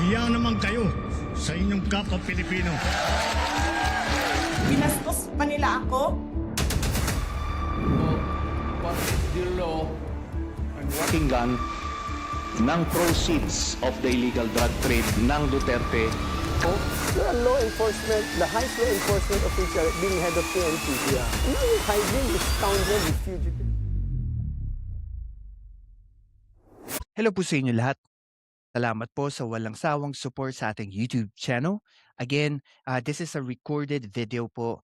Hiya naman kayo sa inyong kapwa Pilipino. Binastos pa nila ako. What is the law and what Pakinggan ng proceeds of the illegal drug trade ng Duterte. You're a law enforcement, the highest law enforcement official being head of PNP. Yeah. Now you're hiding this scoundrel, this fugitive. Hello po sa inyo lahat. Salamat po sa walang sawang support sa ating YouTube channel. Again, this is a recorded video po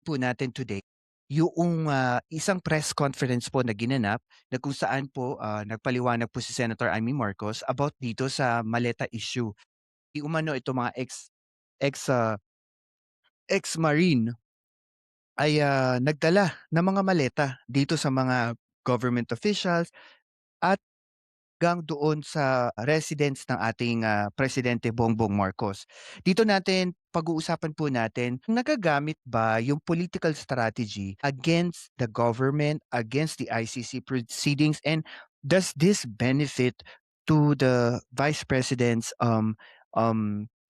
natin today. Yung isang press conference po na ginanap na kung saan po nagpaliwanag po si Senator Amy Marcos about dito sa maleta issue. Umano ito mga ex-marine ay nagdala ng mga maleta dito sa mga government officials at hanggang doon sa residence ng ating Presidente Bongbong Marcos. Dito natin, pag-uusapan po natin, nagagamit ba yung political strategy against the government, against the ICC proceedings, and does this benefit to the Vice President's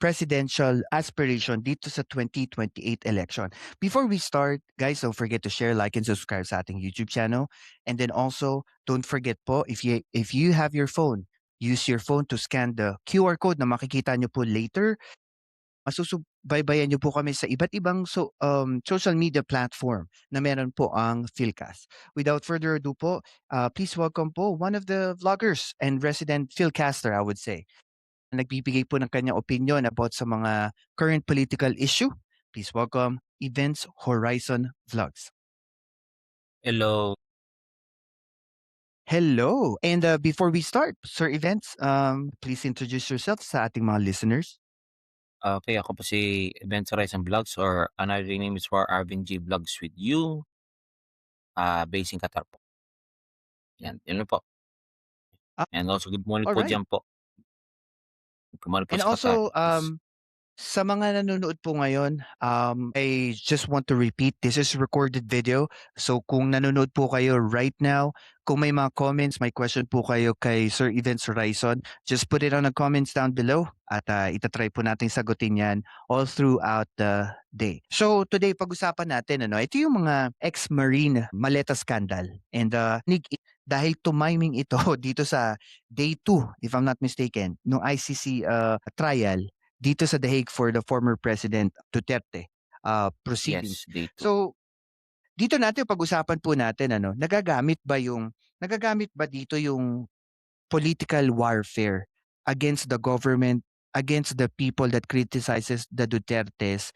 presidential aspiration dito sa 2028 election? Before we start, guys, don't forget to share, like, and subscribe sa ating YouTube channel. And then also, don't forget po, if you have your phone, use your phone to scan the QR code na makikita nyo po later. Masusubaybayan nyo po kami sa iba't ibang social media platform na meron po ang Philcast. Without further ado po, please welcome po one of the vloggers and resident Philcaster, I would say. Nagbibigay po ng kanyang opinion about sa mga current political issue. Please welcome Events Horizon Vlogs. Hello. Hello! And before we start, Sir Events, please introduce yourself sa ating mga listeners. Okay, ako po si Events Horizon Vlogs or another name is for Arvin G Vlogs with you. Based in Qatar po. Yan, yun lang po. Ah, And also good morning po alright. dyan po. Good morning po And sa Qatar. also, sa mga nanonood po ngayon, I just want to repeat, this is recorded video. So kung nanonood po kayo right now, kung may mga comments, may question po kayo kay Sir Events Horizon, just put it on the comments down below at itatry po natin sagutin yan all throughout the day. So today, pag-usapan natin, ito yung mga ex-marine maleta scandal. And dahil tumiming ito dito sa day 2, if I'm not mistaken, no ICC trial, dito sa The Hague for the former President Duterte proceedings. Yes, day 2. So, dito natin pag-usapan po natin, nagagamit ba dito yung political warfare against the government, against the people that criticizes the Dutertes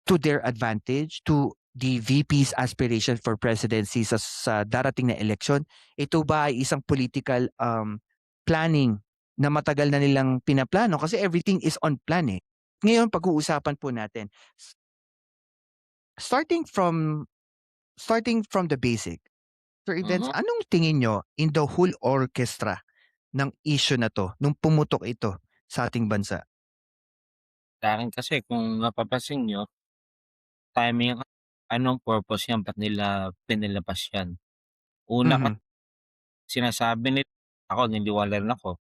to their advantage, to the VP's aspiration for presidency sa darating na election? Ito ba ay isang political planning na matagal na nilang pinaplano kasi everything is on plan eh. Ngayon, pag-uusapan po natin. Starting from the basic, Sir Events, anong tingin nyo in the whole orchestra ng issue na to, nung pumutok ito sa ating bansa? Sa akin kasi kung napapansin nyo, timing, anong purpose yan, ba't nila pinilabas yan? Una ka, Mhm. sinasabi nila, ako niniwala rin ako,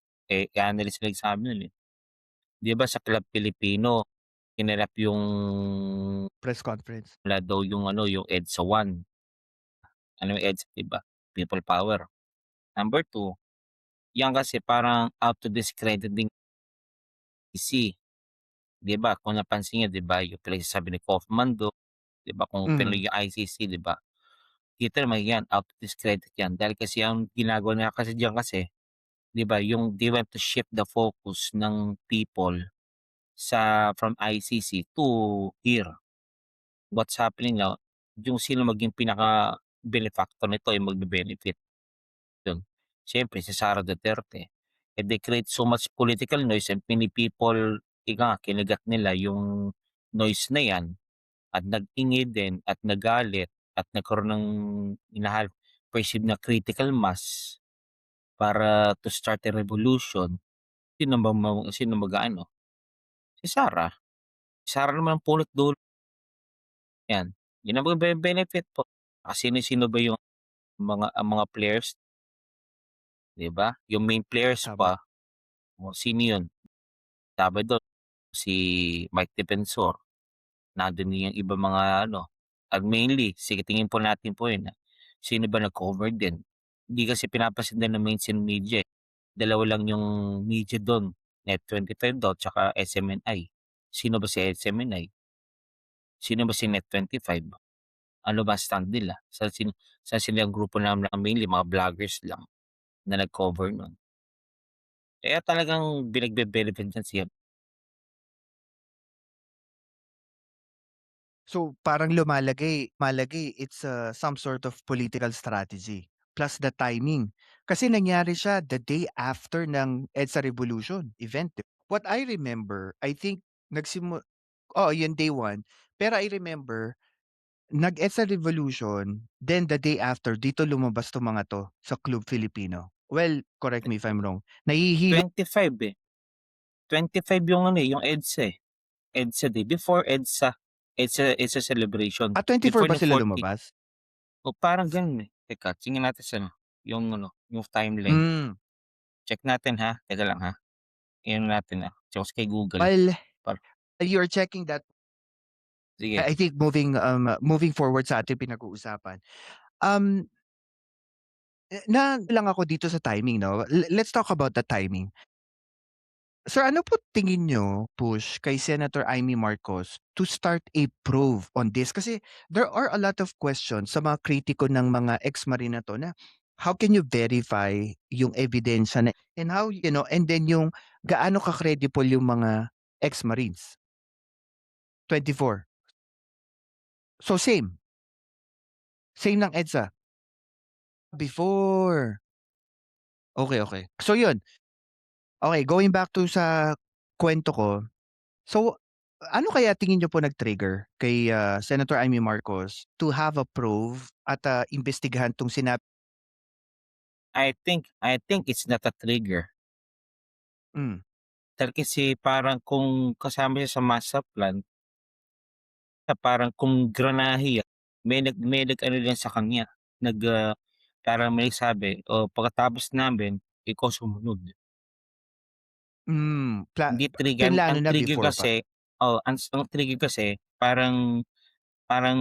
analyst nila sabi nila. Di ba sa Club Pilipino, kinalap yung Press conference. wala daw yung yung EDSA 1. Ano yung EDSA, di ba? People power. Number 2, yan kasi parang out to discredit din ICC. Di ba? Kung napansin niyo, di ba? Yung pinagsasabi ni Kaufman do, di ba? Kung Mhm. yung ICC, di ba? Dito naman yan, out to discredit yan. Dahil kasi ang ginagawa nila kasi diyan kasi, di ba? Yung they want to shift the focus ng people from ICC to here. What's happening now, yung sino maging pinaka-benefactor nito ay magbe-benefit. Yun. Siyempre, si Sara Duterte. And they create so much political noise and many people, kinagat nila yung noise na yan at nag-ingay din at nagalit at nagkaroon ng perceived na critical mass para to start a revolution. Sino mag-ano? Si Sara. Si Sara naman ang punot dulo. Yan. Yun ang benefit po. Sino-sino ba yung mga players? 'Di ba? Yung main players Tama. pa, sino yun? Sabi dun si Mike Defensor, nandun din yung iba mga ano, at mainly sige tingin po natin po yun, sino ba nag-cover din. Hindi kasi pinapasundan ng mainstream media, eh. Dalawa lang yung media dun, Net25 daw tsaka SMNI. Sino ba si SMNI? Sino ba si Net25? Ano ba stand nila? Saan sila yung grupo naman na mainly mga vloggers lang na nag-cover nun. Kaya talagang pinagbe-benefit niyan si So parang lumalagay it's some sort of political strategy plus the timing. Kasi nangyari siya the day after ng EDSA Revolution event. What I remember, I think yun day one. Pero I remember nag-EDSA Revolution, then the day after dito lumabas 'tong mga 'to sa Club Filipino. Well, correct me if I'm wrong. Nahihilo 25, eh. 25 yung ano, eh, yung EDSA, eh. EDSA day. Before EDSA celebration. 24 Before ba ng sila 14. lumabas? O parang ganun, eh. Teka, tingnan natin sa ano, yung timeline. Hmm, Check natin ha. Teka lang ha. I-ano natin, Check kay Google. while Par you're checking that, Sige. I think moving forward sa ating pinag-uusapan. Um, na lang ako dito sa timing 'no. Let's talk about the timing. Sir, ano po tingin niyo push kay Senator Amy Marcos to start a probe on this? Kasi there are a lot of questions sa mga kritiko ng mga ex-marine na 'to na how can you verify yung ebidensya na and how and then yung gaano ka-credible yung mga ex-marines? 24. So same ng EDSA? Before. Okay. So yun, okay, going back to sa kuwento ko. So, ano kaya tingin niyo po nag-trigger kay, Senator Amy Marcos to have a probe at, imbestigahan 'tong I think it's not a trigger. hmm, Kasi parang kung kasama siya sa master plan, parang kung granahe may nag-ano din sa kanya, parang may sabi, "O pagkatapos namin, ikaw sumunod." Hindi trigger, pinlano na before pa? ang trigger kasi parang parang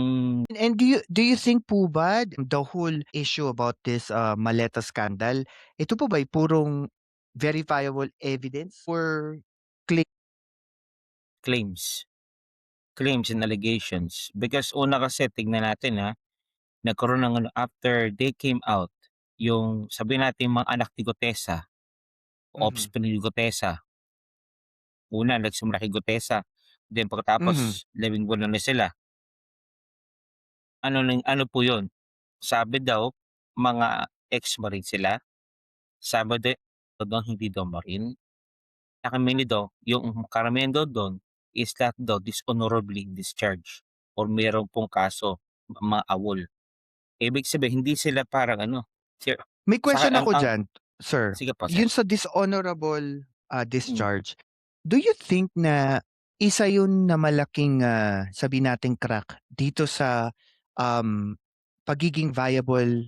And do you think po ba the whole issue about this, maleta scandal, ito po ba'y purong verifiable evidence or claim? claims claims and allegations. Because una kasi tignan natin, nagkaroon ng ano, after they came out, yung sabihin natin mga anak ni Gutesa, Mhm, offspring ni Gutesa, una nagsimula kay Gutesa, then mhm. pagkatapos 12 na sila. Ano po yun, sabi daw mga ex-marine sila, sabi daw hindi daw marine, mainly daw yung karamihan daw dun is lahat daw dishonorably discharged or meron pong kaso, mga awol. Ibig sabihin hindi sila parang ano, sir May sa question ako ang diyan, sir. sige po sir. Yun sa dishonorable, Hmm, discharge, do you think na isa yun na malaking, sabihin nating crack dito sa, um, pagiging viable,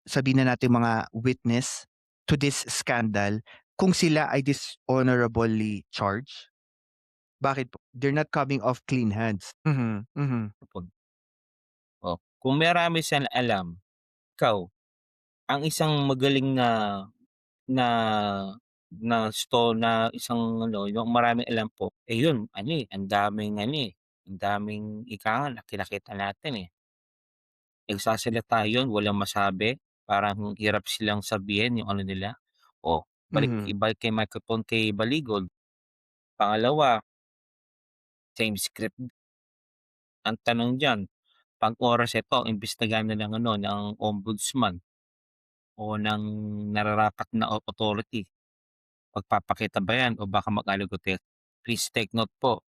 sabihin na nating mga witness to this scandal kung sila ay dishonorably charged? Bakit po? They're not coming off clean hands. Mhm, mhm, kung marami siyang alam, ikaw ang isang magaling na na isang ano, yung maraming alam po, yun ano, ang daming ano, ang daming ika nga nakita natin, nagsasalita yun walang masabi, parang hirap silang sabihin yung ano nila. mhm. Ibalik kay microphone kay Baligod. Pangalawa, same script. Ang tanong diyan, 'pag oras ito imbestigahan na ng ano, ng ombudsman o ng nararapat na authority, magpapakita ba 'yan o baka mag-aligutek? Please take note po,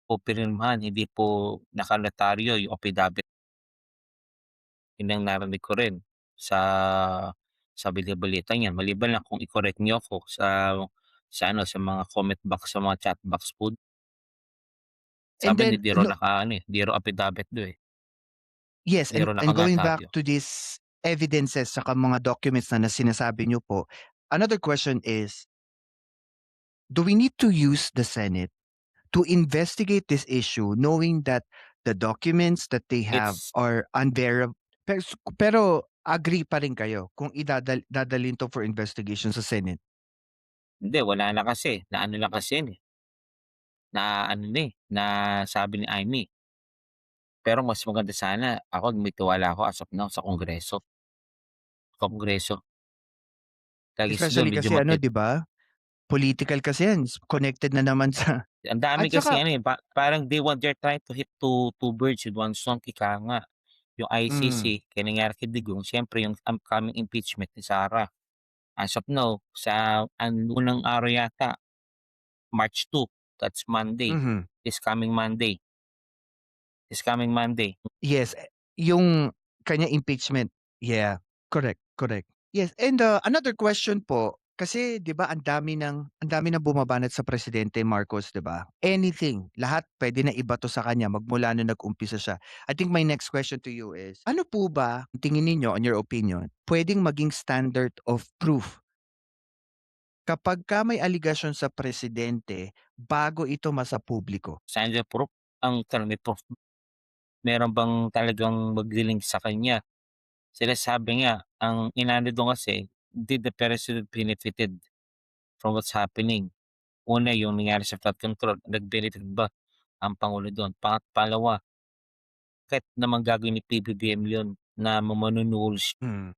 popirmahan hindi po nakanotaryo yung affidavit. Yun ang narinig ko rin sa balita niyan, maliban lang kung i-correct niyo ako sa mga comment box, sa mga chat box po. And Sabi then hindi raw affidavit do, yes, hindi raw and going back nakanotaryo. to these evidences saka mga documents na sinasabi niyo po, another question is, do we need to use the Senate to investigate this issue knowing that the documents that they have It's are unverified? Pero agree pa rin kayo kung dadalhin to for investigation sa Senate? hindi, wala na kasi, naano lang kasi yan, eh, na ano na, eh, nasabi ni Imee. Pero mas maganda sana ako may tiwala ako as of now sa Kongreso. Dahil do'n Especially medyo kasi ano, 'di ba? Political kasi yan, connected na naman sa ang dami at kasing saka ano, eh, parang they're trying to hit two birds with one stone, ika nga. Yung mm, ICC kaya nangyari kay Digong, siyempre yung upcoming impeachment ni Sara. As of now, sa unang araw yata, March 2, that's Monday, mhm. this coming Monday. This coming Monday. Yes, yung kanyang impeachment. Yeah, correct, correct. Yes, and, another question po, kasi 'di ba ang dami ng bumabanat sa Presidente Marcos, 'di ba? Anything, lahat puwede na ibato sa kanya magmula nung nag-umpisa siya. I think my next question to you is, ano po ba tingin ninyo, on your opinion, puwedeng maging standard of proof kapagka may aligasyon sa presidente bago ito masapubliko? Sandra proof, ang tanong may proof, meron bang talagang magliling sa kanya? Sinasabi nga, ang inaano dun kasi, did the president benefited from what's happening? Una, yung nangyari sa flood control, nag-benefit ba ang pangulo dun? Pangalawa, kahit naman gagawin ni PBBM yun na manunuhol siya. Hmm.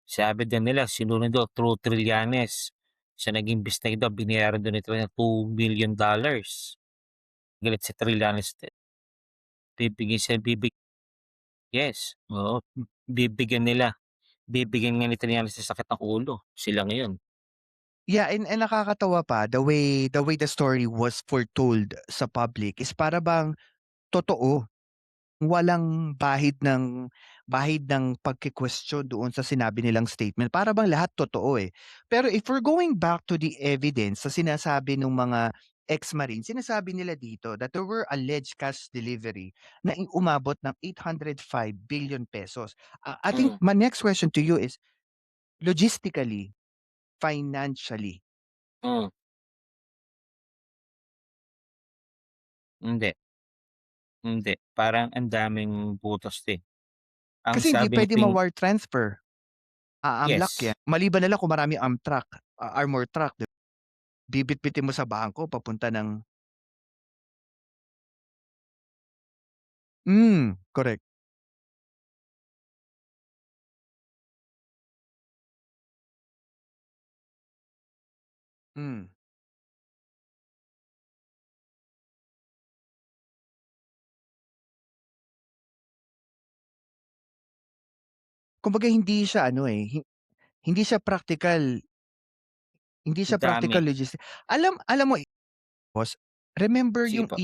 Sabi din nila sinunod daw through Trillanes. Siya naging bisnay daw, binayaran daw nito ng $2 million. Galit si Trillanes din. Bibigyan siya yes, oo. Bibigyan nila. Bibigyan nga ni Trillanes ng sakit ng ulo. Sila ngayon. Yeah, and nakakatawa pa the way the story was foretold sa public is para bang totoo. Walang bahid ng pagke-question doon sa sinabi nilang statement. Para bang lahat totoo, eh. Pero if we're going back to the evidence sa sinasabi ng mga ex-marine, sinasabi nila dito that there were alleged cash delivery na umabot ng 805 billion pesos. I think Mm, my next question to you is, logistically, financially, hmm, hindi, hindi. Parang ang daming butas din. Ang kasi hindi sabi ng puwede ma-wire transfer. A-unlock yes, 'yan. Maliban na lang kung maraming truck, armor truck, bibitbitin mo sa bangko papunta ng correct. Hmm. Kumbaga hindi siya practical, hindi ang siya dami. practical alam mo, boss, remember Sige po.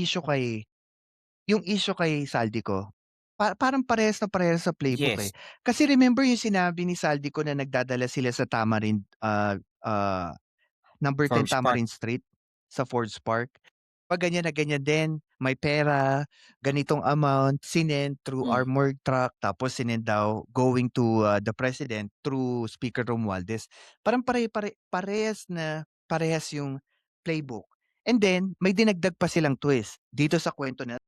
yung issue kay Saldico? Parang parehas na parehas sa playbook, eh. Yes, Kasi remember yung sinabi ni Saldico na nagdadala sila sa Tamarind, number 10 Forbes Park. Tamarind Street sa Fords Park. 'Pag ganyan na ganyan din, may pera, ganitong amount, sinend through Hmm, armored truck, tapos sinend daw going to, the president through Speaker Romualdez. Parang parehas yung playbook. And then may dinagdag pa silang twist dito sa kwento na,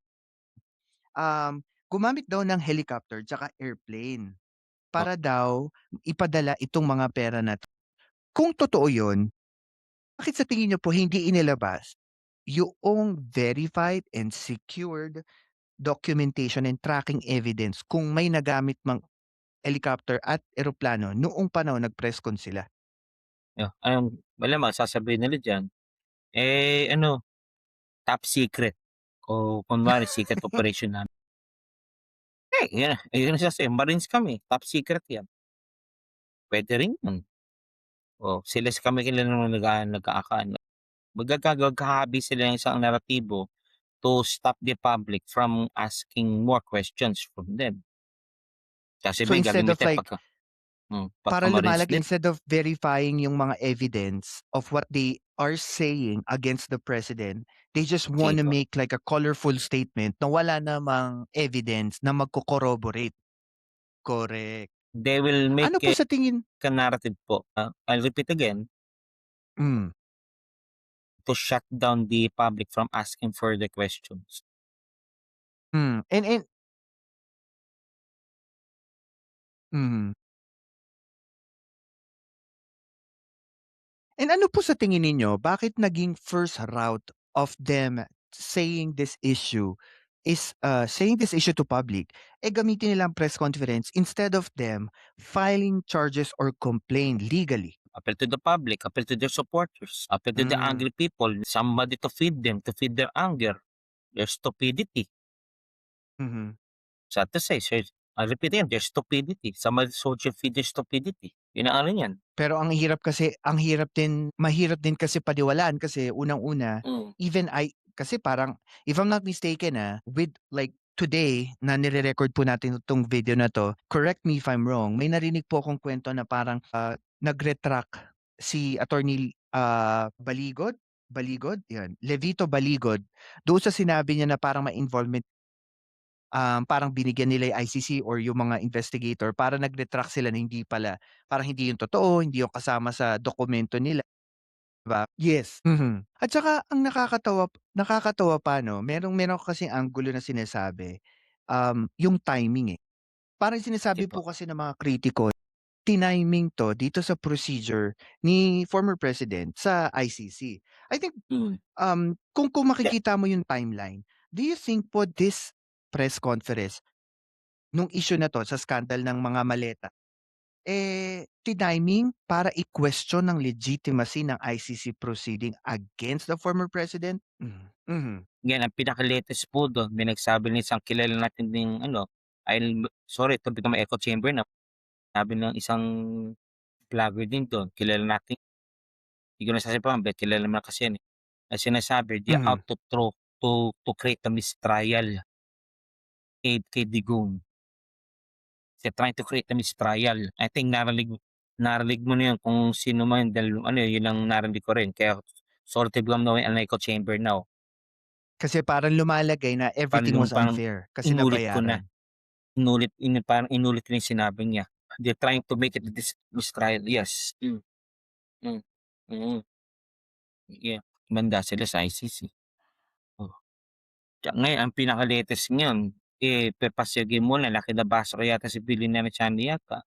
gumamit daw ng helicopter tsaka airplane oh, para daw ipadala itong mga pera na 'to. Kung totoo yun, bakit sa tingin niyo po hindi inilabas yoong verified and secured documentation and tracking evidence kung may nagamit mang helicopter at eroplano noong panahon nag-press con sila? malamang sasabihin nila diyan, eh, ano, top secret o kunwari secret operation namin. Yan ang sinasabi, Marines kami, top secret yan. Puwede rin yun. Oh, sila kami kila naman nag-aakaano. Maghahabi sila ng isang naratibo to stop the public from asking more questions from them. So Sasabihin instead of gagamitin like pagka para Marines lumalag din. instead of verifying yung mga evidence of what they are saying against the president, they just Sige wanna po. make like a colorful statement na wala namang evidence na magko-corroborate. Correct. They will make Ano po sa tingin a narrative po, I'll repeat again, hmm, to shut down the public from asking further questions. And mhm. And ano po sa tingin ninyo, bakit naging first route of them saying this issue to public, gamitin nila ang press conference instead of them filing charges or complain legally? Appeal to the public, appeal to their supporters, appeal to the angry people, somebody to feed them, to feed their anger, their stupidity. Mhm. Sad to say, sir, I repeat again, their stupidity. Somebody should feed their stupidity. Yun ang ano yan. Pero mahirap din kasi paniwalaan kasi unang-una, even kasi parang, if I'm not mistaken with like today na nire-record po natin itong video na to, correct me if I'm wrong, may narinig po akong kwento na parang nag-retract si attorney Baligod, yan, Levito Baligod, doon sa sinabi niya na parang may involvement, parang binigyan nila yung ICC or yung mga investigator para nag-retract sila na hindi pala, parang hindi yung totoo, hindi yung kasama sa dokumento nila, 'di ba? Yes. At saka ang nakakatawa pa 'no, meron kasing anggulo na sinasabi, yung timing, Parang sinasabi Tipo, po kasi ng mga kritiko, tiniming 'to dito sa procedure ni former president sa ICC. I think, kung makikita mo yung timeline, do you think po this press conference nung issue na 'to sa scandal ng mga maleta, tiniming para i-question ng legitimacy ng ICC proceeding against the former president? yan, ang pinaka-latest po doon, may nagsabi ng isang kilala natin ding sorry to become echo chamber na, sabi ng isang vlogger din doon, kilala natin, hindi ko na sasabihin, but kilala naman kasi yan na sinasabi, they are out to create a mistrial kay Digong. They're trying to create a mistrial. I think narinig mo na yun kung sino man dahil yun ang narinig ko rin. Kaya sorry to become an echo chamber now. Kasi parang lumalagay na everything was Parang unfair kasi inulit ko na. nabayaran. Parang inulit ko na yung sinabi niya. They're trying to make it mistrial. Yes. Yeah. Manda sila sa ICC. Oh. Ngayon, ang pinaka-latest ngayon, pepasyagin mo na, nakidabasa ko yata si Billionaire Chani yata.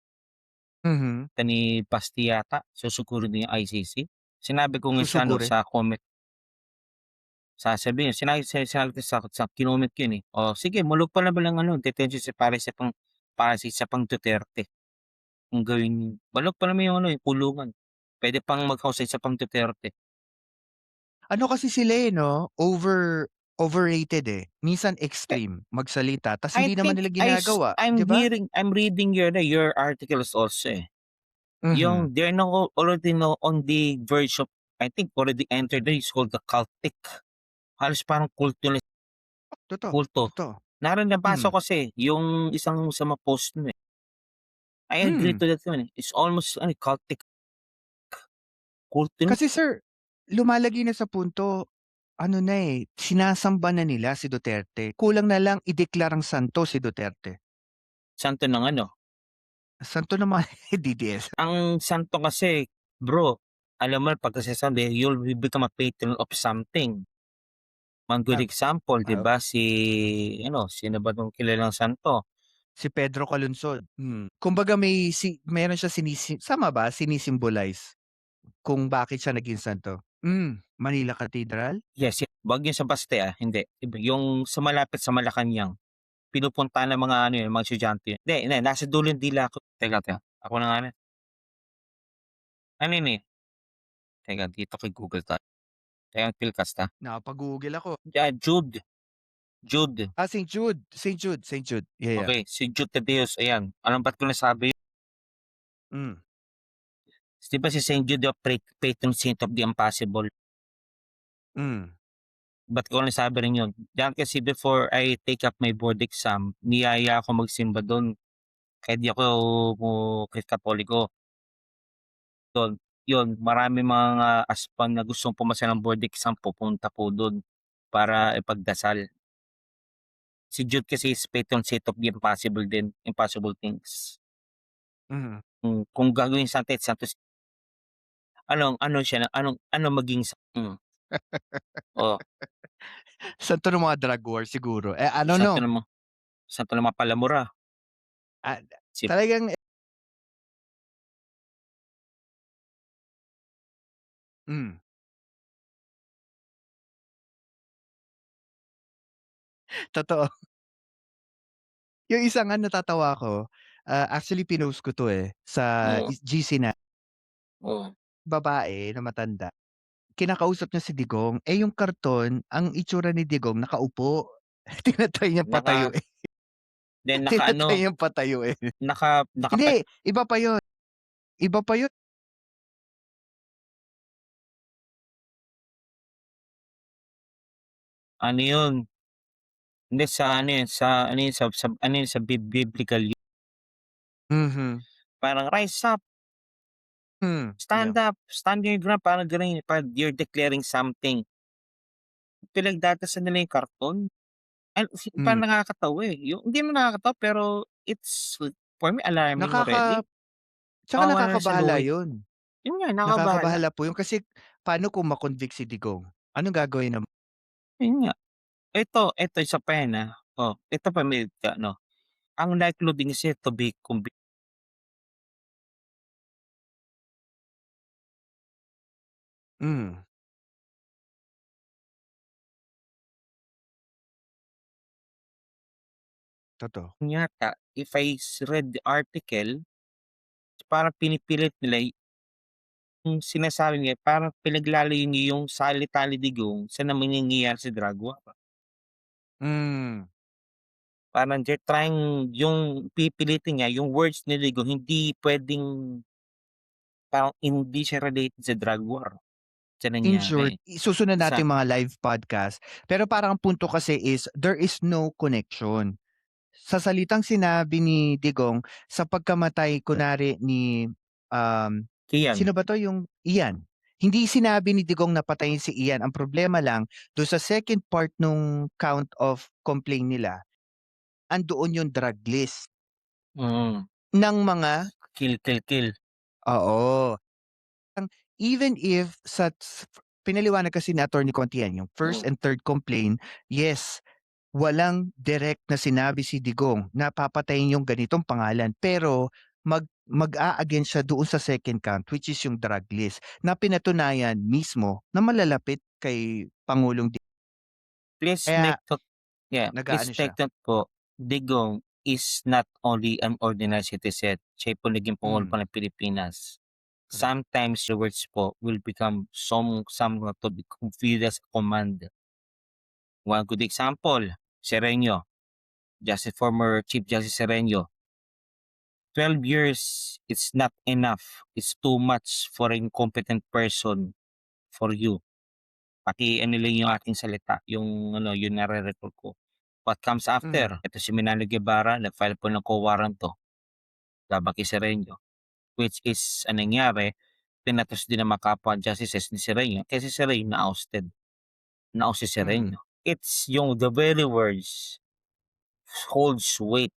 Ni Basti yata, susugurin niya yung ICC. Sinabi ko nga Susugurin? sa comment, sasabihin, sinabi sa kinoment ko yun O sige, mulog pa na ba lang detention para sa pang Duterte. Kung gawin, mulog pa naman yung yung kulungan. Pwede pang mag-house sa pang Duterte. Ano kasi sila no? Overrated Minsan extreme magsalita tas hindi naman nila ginagawa, I'm 'di ba? I'm reading your articles also Yung they're now already on the verge of, I think already entered there, is called the cultic. Halos parang kulto na. Kulto. Totoo. Nabasa ko kasi yung isang sa mga post mo I agree to that one It's almost cultic. Kulto na. Kasi sir, lumalagay na sa punto, sinasamba na nila si Duterte. Kulang na lang ideklarang santo si Duterte. Santo ng Santo ng mga DDS. Ang santo kasi, bro, alam mo, pag sasabi, you'll become a patron of something. One good example, di ba? Sino ba itong kilalang santo? Si Pedro Calungsod. Kumbaga meron siya sinisimbolize kung bakit siya naging santo. Manila Cathedral? Yes, wag yun sa Baste hindi. Yung sa malapit sa Malacanang, pinupunta ng mga mga estudyante. Hindi, nasa dulo yung dila ko. Teka. Ako na nga na. Ano yun Teka, dito kay Google tayo. Teka, Philcast Nakapag-google ako. Yeah, Jude. St. Jude. Yeah. Okay, si Jude Tadeus, ayan. Alam ba't ko nasabi Mm. Di ba si St. Jude, patron saint of the impossible? Ba't ko nasabi rin yun? Dahil kasi before I take up my board exam, niyaya ako magsimba doon. Kaya di ako Katoliko. Doon, yun, marami mga aspan na gustong pumasa ng board exam, pupunta po doon para ipagdasal. Si Jude kasi is patron saint of the impossible things. Kung gagawin sa Santos, ano maging Oh, Santo ng mga drug war siguro. Ano santo 'no, naman santo naman palamura. ah, Si talagang hmm, totoo. Yung isa nga natatawa ako, actually pinost ko 'to, sa Oo, GC na oo. babae na matanda. Kinakausap niya si Digong, yung karton ang itsura ni Digong nakaupo. Tina-try niyang Naka patayuin, then tina-try naka-ano, niyang patayuin. naka Hindi, iba pa yun, iba pa yun. ano yun, hindi sa ano yun, sa ano yun, sa ano yun, sa biblical yun. Mhm, Parang rise up, yeah. stand your ground, parang gano'n, parang you're declaring something. Pinagdadasan nila yung karton. Hmm, Parang nakakatawa, yung hindi naman nakakatawa pero it's for me alarming already. nakaka tsaka Kawawa na lang sa nakakabahala luhi. yun. Yun nga, nakakabahala. Nakakabahala po yun kasi paano kung ma-convict si Digong? Anong gagawin naman? Yun nga. Ito isa pa yan, ito pa may ano, ang likelihood din kasi to be Hmm, totoo. yata if I read the article, parang pinipilit nila yung sinasabi niya parang pinaglalayo niya yung salita ni Digong sa nangyayari sa drug war. Hmm, Parang they're trying yung pipilitin niya yung words ni Digong hindi puwedeng parang hindi siya related sa drug war, sa in short, nangyari. susunod Sa natin mga live podcast, pero parang ang punto kasi is there is no connection. Sa salitang sinabi ni Digong sa pagkamatay kunwari ni, Kian, sino ba 'to yung Ian. Hindi sinabi ni Digong na patayin si Ian, ang problema lang dun sa second part nung count of complaint nila, andoon yung drug list mm, ng mga kill. oo. Even if pinaliwanag kasi ni Attorney Conti yan, yung first Hmm, and third complaint, yes, walang direct na sinabi si Digong na papatayin yung ganitong pangalan, pero mag-a-against siya doon sa second count which is yung drug list na pinatunayan mismo na malalapit kay Pangulong please kaya take note, yeah, please nag-aano siya. take note po, Digong is not only an ordinary citizen, siya po naging pangulo Hmm, pa ng Pilipinas. correct. Sometimes the words po will become somewhat to be confused as command. One good example, Sereno, former Chief Justice Sereno, 12 years it's not enough. It's too much for an incompetent person for you. Paki-ano lang yung ating salita, yung ano, yung nare-recall ko. What comes Mhm, after? Ito si Manalo Guevara, nag-file po ng co-warrant 'to laban kay Sereno, which is anong nangyari, pinatos din ng mga kapwa justices ni Sereno kasi si Sereno na-ousted, na-oust si mhm, Sereno. It's yung the very words holds weight.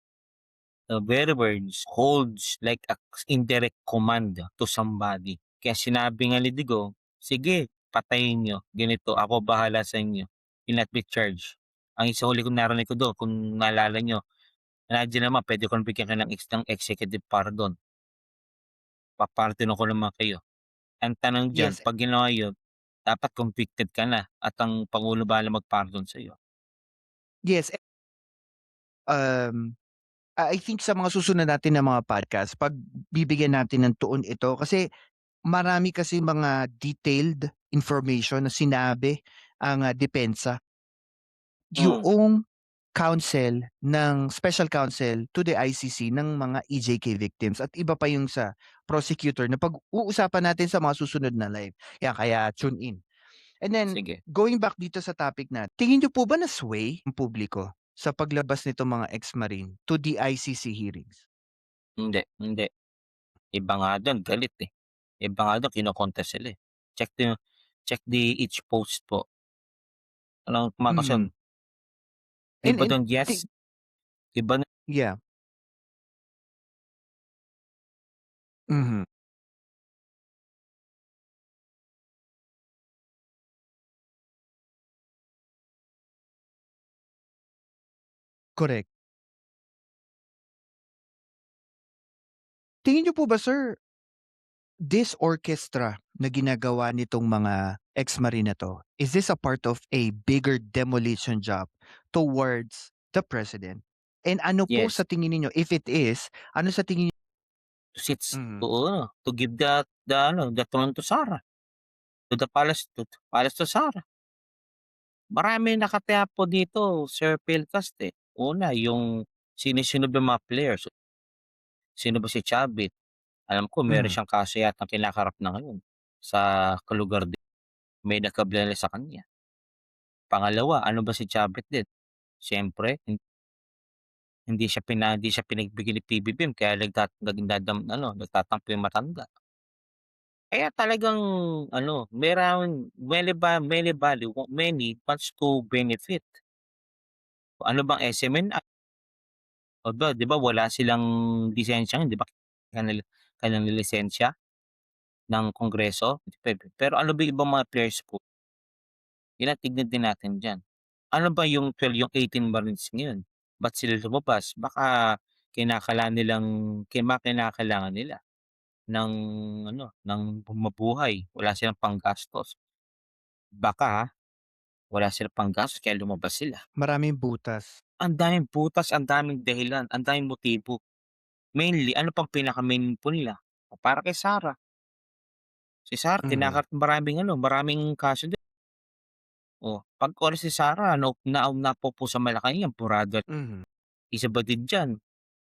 The very words holds like a indirect command to somebody. Kaya sinabi nga ni Digong, "Sige, patayin niyo, ganito, ako bahala sa inyo. You'll not be charged." Ang isa huli kong narinig ko dun kung naalala niyo, nandiyan naman puwede ko bigyan kayo ng executive pardon, pa-pardon ko naman kayo. Ang tanong diyan yes, 'pag ginawa yun, dapat convicted ka na at ang pangulo bahalang mag-pardon sa'yo. yes, um I think sa mga susunod natin na mga podcast pagbibigyan natin ng tuon ito kasi marami kasi mga detailed information na sinabi ang, depensa. Hmm, Yoong counsel ng special counsel to the ICC ng mga EJK victims at iba pa yung sa prosecutor na pag-uusapan natin sa mga susunod na live. Yan, kaya tune in. And then sige. going back dito sa topic natin, tingin niyo po ba na-sway ang publiko sa paglabas nitong mga ex-marine to the ICC hearings? Hindi. Iba nga dun galit, eh. Iba nga dun kino-contest sila, eh. Check the check the each post po. Walang Mhm. kumakasyon. And Iba and dun yes, thi iba na yeah. Mhm. Correct. Tingin niyo po ba, sir, this orchestra na ginagawa nitong mga ex-marine na 'to, is this a part of a bigger demolition job towards the president? And ano po Yes. sa tingin ninyo, if it is, ano sa tingin Sits Mhm. to give the throne to Sarah, to the palace to Sarah. Maraming nakatapo dito, Sir Philcast, eh. Una, yung sino-sino ba mga players? Sino ba si Chavit? Alam ko meron Mhm. siyang kaso yatang kinakarap na ngayon sa lugar din. May nagkablala sa kanya. Pangalawa, ano ba si Chavit din? Siyempre, hindi siya pinagbigyan ni PBBM kaya nagtatampo yung matanda. Kaya talagang many value, many wants to benefit. Ano bang SMNI? Although 'di ba wala silang lisensya, 'di ba kanila kanilang lisensya ng Kongreso, pero ano ba yung ibang mga players po? Yun ang tignan din natin diyan. Ano ba yung 18 Marines ngayon, ba't sila lumabas? Baka kinakailangan nila ng ng mabuhay, wala silang panggastos. Baka wala silang panggastos kaya lumabas sila. Maraming butas. Ang daming butas, ang daming dahilan, ang daming motibo. Mainly, ano pang pinaka-main po nila? Para kay Sarah. Si Sarah Mhm. maraming kaso din. Oh, 'pag si Sarah naupo sa Malacanang purado. Mhm. Isa ba din diyan,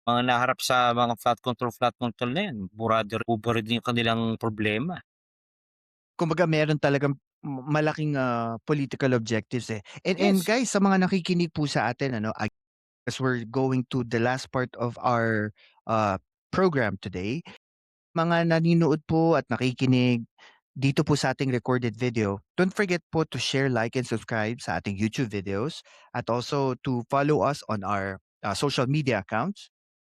mga naharap sa mga flood control na 'yan, burado din yung kanilang problema. Kumbaga meron talagang malaking, political objectives, eh. And Yes. guys, sa mga nakikinig po sa atin ano, as we're going to the last part of our, program today, mga nanonood po at nakikinig dito po sa ating recorded video, don't forget po to share, like, and subscribe sa ating YouTube videos at also to follow us on our social media accounts.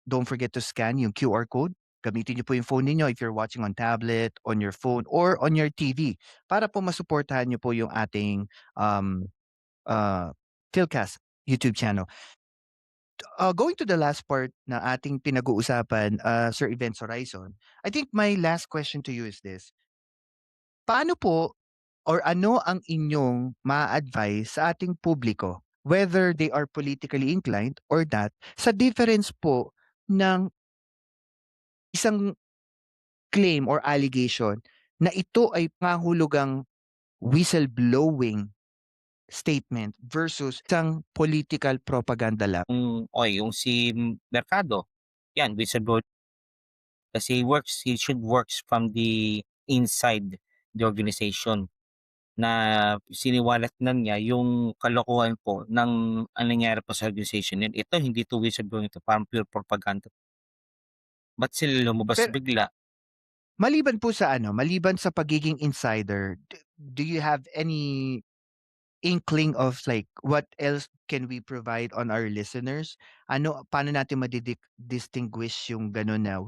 Don't forget to scan yung QR code. Gamitin niyo po yung phone ninyo if you're watching on tablet, on your phone, or on your TV para po masuportahan niyo po yung ating uh, Philcast YouTube channel. Going to the last part na ating pinag-uusapan, Sir Events Horizon, I think my last question to you is this. Paano po or ano ang inyong ma-advise sa ating publiko, whether they are politically inclined or not, sa difference po ng isang claim or allegation na ito ay pangangahulugang whistleblowing statement versus isang political propaganda lang? Yung si Mercado, 'yan whistleblower kasi he should works from the inside the organization na siniwalatnan niya yung kalokohan po ng nangyari po sa organization yun. Ito hindi 'to whistleblowing, ito parang pure propaganda. Ba't sila lumabas Pero bigla? maliban sa pagiging insider, do you have any inkling of like what else can we provide on our listeners? Paano natin distinguish yung gano'n na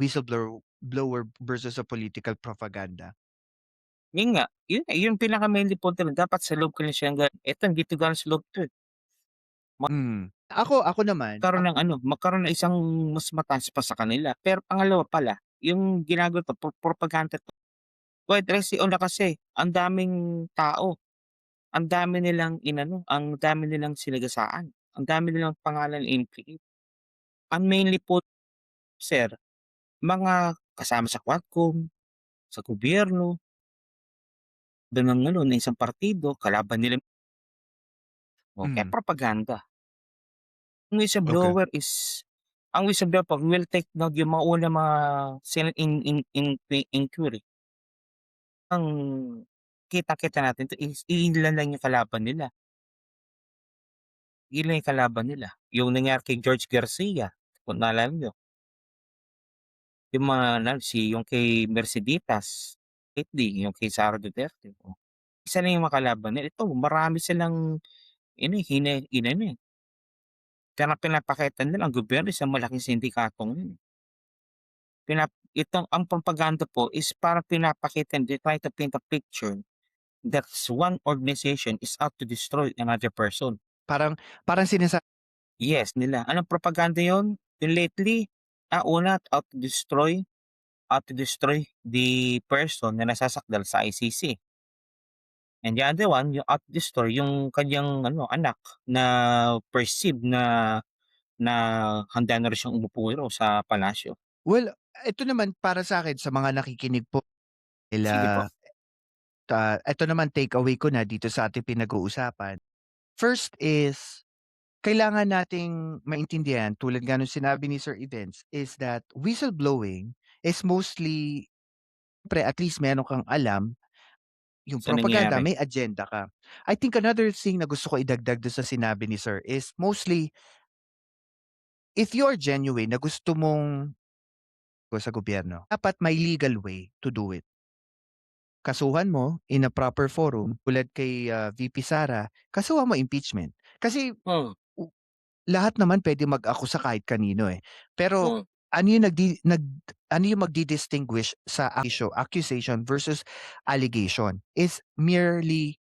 blower versus a political propaganda? Yun nga, yun pinaka-mainly point na dapat sa loob ko lang siyang ito hindi 'to galing sa loob 'to, eh. Ako naman, Magkaroon ng isang mas mataas pa sa kanila. Pero pangalawa pala, yung ginagawa 'to propaganda 'to. Quite honestly kasi ang daming tao, ang dami nilang sinagasaan, ang dami nilang pangalan na-implicate. Ang mainly po sir, mga kasama sa Quadcom, sa gobyerno, ng isang partido, kalaban nila kaya mm, propaganda. Ang okey. whistleblower ang whistleblower 'pag will take note yung mga unang mga Senate inquiry, ang kitang-kita natin 'to is ilan lang yung kalaban nila, ilan yung kalaban nila. Yung nangyari kay George Garcia, kung naalala niyo, yung mga yung kay Merceditas lately, yung kay Sara Duterte, isa lang yung mga kalaban nila. Ito marami silang pero pinapakita nila ang gobyerno isang malaking sindikatong yun. Ang propaganda po is parang pinapakita they try to paint a picture that one organization is out to destroy another person. Parang parang sinasa Yes, nila. Anong propaganda yon? Yung lately, una, out to destroy the person na nasasakdal sa ICC. And the other one, yung out to destroy yung kanyang anak na perceived na handa na rin siyang umupo raw sa palasyo. Well, ito naman para sa akin sa mga nakikinig po Sige po. nila, ito naman take away ko na dito sa ating pinag-uusapan. First is, kailangan nating maintindihan tulad nga nung sinabi ni Sir Evans is that whistleblowing is mostly, pre at least meron kang alam, yung Sa propaganda, nangyayari. may agenda ka. I think another thing na gusto ko idagdag doon sa sinabi ni Sir is mostly, if you are genuine na gusto mong sa gobyerno, dapat may legal way to do it. Kasuhan mo in a proper forum tulad kay VP Sara, kasuhan mo impeachment. Kasi Hmm. lahat naman pwede mag-akusa kahit kanino eh. Pero Hmm. ano yung magdi-distinguish sa accusation versus allegation is merely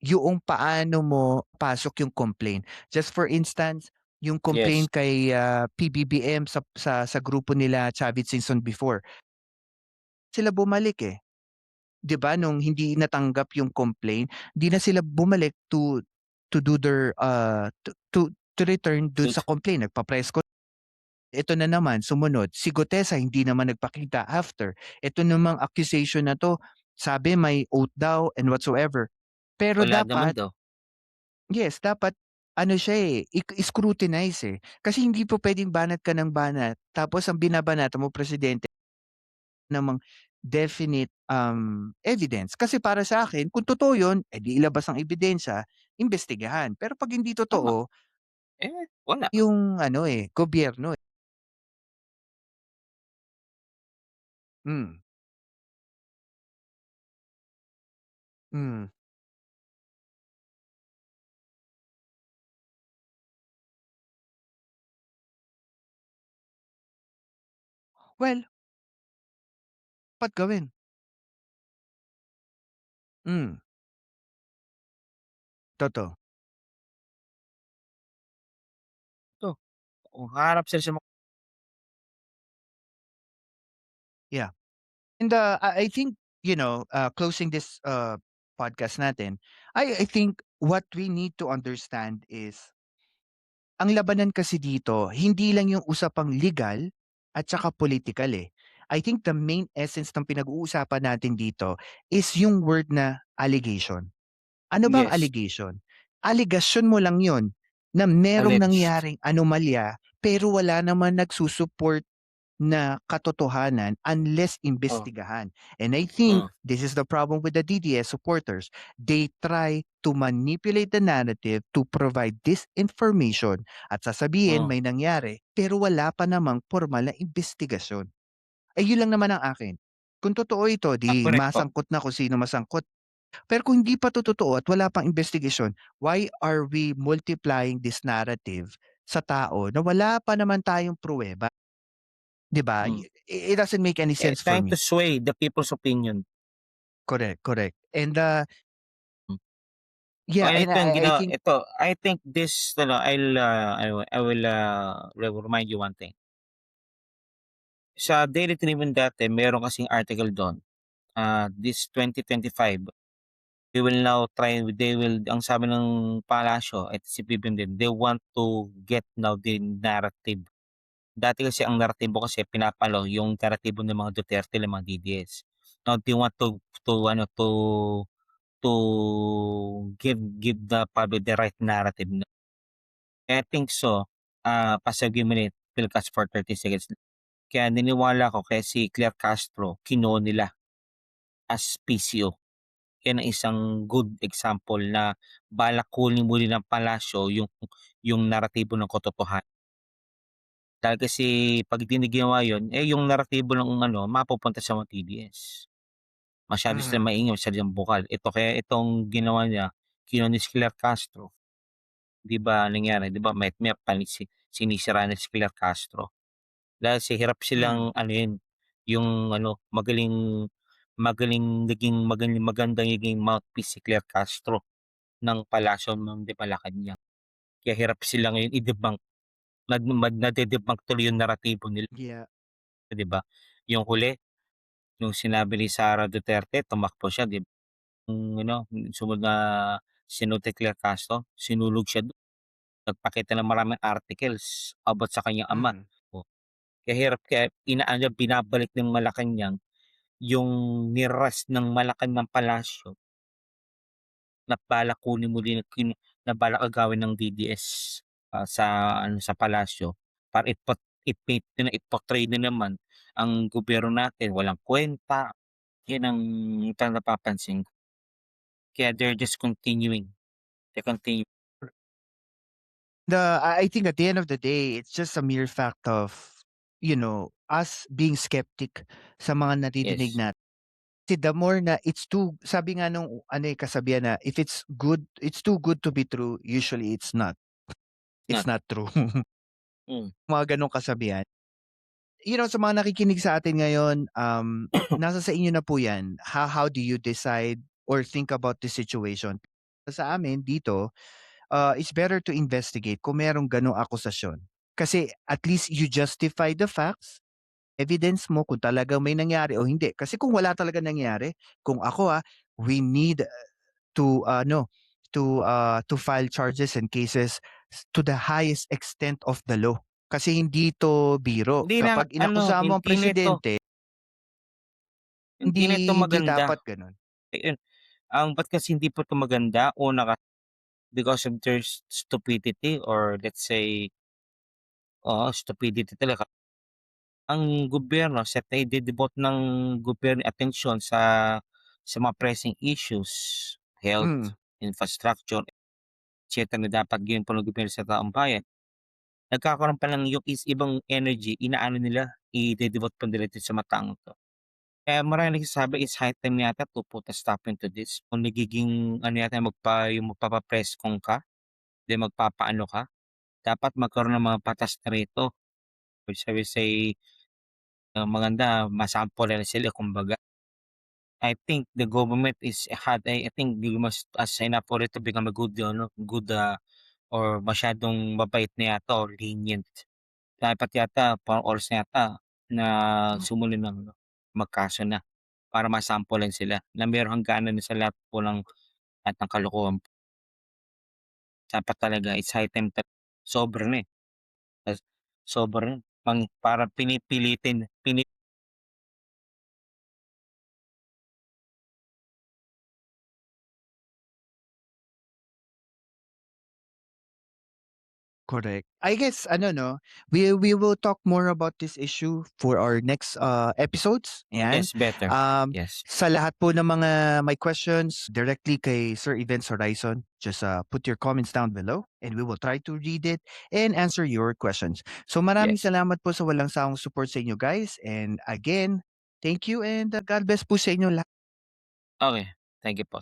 yung paano mo pasok yung complaint. Just for instance, yung Yes. complaint kay PBBM sa grupo nila Chavit Singson before. Sila bumalik eh. 'Di ba nung hindi natanggap yung complaint, di na sila bumalik to do their to return dun sa complaint, nagpa-press con. Ito na naman sumunod, si Gutesa hindi naman nagpakita after. Ito namang accusation na 'to, sabi may oath daw and whatsoever. Pero Wala naman dapat, daw. yes, dapat ano siya eh, scrutinize eh. Kasi hindi po pwedeng banat ka ng banat, tapos ang binabanatan mo presidente namang definite evidence. Kasi para sa akin, kung totoo yun, edi ilabas ang ebidensya, imbestigahan. Pero pag hindi Tama. totoo, Wala. yung gobyerno eh. Hmm. Hmm. Well, dapat gawin. Hmm. Totoo. Ito, kung haharap sila sa Yeah. And I think, closing this podcast natin, I think what we need to understand is, ang labanan kasi dito, hindi lang yung usapang legal at saka political eh. I think the main essence ng pinag-uusapan natin dito is yung word na allegation. Ano bang Yes. allegation? Allegation mo lang yon na merong Alleged. nangyaring anomalya pero wala naman nagsusupport na katotohanan unless imbestigahan. And I think this is the problem with the DDS supporters. They try to manipulate the narrative to provide disinformation at sasabihin may nangyari pero wala pa namang formal na investigasyon. Yun lang naman ang akin. Kung totoo ito, di Correct po. masangkot na kung sino masangkot. Pero kung hindi pa to totoo at wala pang investigasyon, why are we multiplying this narrative sa tao na wala pa naman tayong pruweba? 'Di ba? It doesn't make any sense for Trying me. to sway the people's opinion. Correct, correct. And Hmm. yeah, And and ito yung I think I think this, I will remind you one thing. Sa Daily Tribune dati, meron kasing article doon. This 2025, ang sabi ng palasyo at si PBBM din, they want to get now the narrative. Dati kasi ang naratibo kasi pinapalo yung naratibo ng mga Duterte, ng mga DDS. Now they want to give the public the right narrative. I think so. Pasagin mo ulit, Philcast for 30 seconds. Kaya niniwala ko kaya si Claire Castro, kinuha nila as PCO. Yan ang isang good example na balak kunin muli ng palasyo yung naratibo ng katotohanan. Dahil kasi pag di na ginawa yun, yung naratibo ng mapupunta sa mga TDS. Masyado sila maingay, masyadong bukal. Itong ginawa niya, kinuha ni si Claire Castro. 'Di ba nangyari? 'Di ba may sinisira na si Claire Castro. Dahil hirap silang yung magandang naging mouthpiece si Claire Castro ng palasyo ng Malacanang. Kaya hirap sila ngayon i-debunk, nade-debunk tuloy yung naratibo nila, Yeah. 'di ba? Yung huli, nung sinabi ni Sara Duterte tumakbo siya, 'di ba? Yung sumunod na si Claire Castro, sinulog siya dun, nagpakita ng maraming articles about sa kanyang ama. Mm. Oh, kaya hirap, kaya binabalik ng Malacanang yung niras ng Malacanang Palasyo na balak kunin muli na balak agawin ng DDS, sa palasyo para i-paint nila, i-portray na naman ang gobyerno natin walang kuwenta. Yan ang napapansin ko. Kaya they're just continuing, they continue. I think at the end of the day, it's just a mere fact of, us being skeptic sa mga nadidinig Yes, natin. Kasi the more na sabi nga nung kasabihan na, if it's too good to be true, usually it's not. It's not. not true. Mm. Mga ganong kasabihan. Sa mga nakikinig sa atin ngayon, nasa sa inyo na po yan. How do you decide or think about the situation? Sa amin dito, it's better to investigate kung merong ganong akusasyon. Kasi at least you justify the facts, evidence mo kung talagang may nangyari o hindi. Kasi kung wala talaga nangyari, kung ako we need to to file charges and cases to the highest extent of the law. Kasi hindi to biro. Hindi na Kapag inakusahan mo ang presidente, hindi na ito hindi maganda. dapat ganun. Ayun, ba't kasi hindi po ito maganda? Una because of their stupidity, or let's say, stupidity talaga. Ang gobyerno set ay de-devote ng gobyerno atensyon sa mga pressing issues, health, Mm. infrastructure, et cetera, na dapat gawin po ng gobyerno sa taong bayan. Nagkakaroon pa ng yung ibang energy, nila, i-de-devote pa nila dito sa mga taong 'to. Kaya maraming nagsasabi it's high time yata to put a stop into this. Kung nagiging yata yung magpapa-press con ka, then magpapaano ka, dapat magkaroon ng mga batas na rito. Which I will say, maganda masample na sila kumbaga. I think the government I think they must sign up for it to become a good, or masyadong mabait na yata or lenient. Dapat yata parang oras na yata na sumuli ng magkaso na para masampulan sila na merong hangganan na sa lahat po ng kalokohan. Dapat talaga it's high time, sobra na, eh. Sobra na, parang pinipilitin Correct. I guess we will talk more about this issue for our next episodes. Yan. yes, better. Yes. Sa lahat po ng mga may questions directly kay Sir Events Horizon, just put your comments down below and we will try to read it and answer your questions. So maraming Yes. salamat po sa walang sawang support sa inyo guys, and again, thank you and God bless po sa inyo lahat. Okay. Thank you po.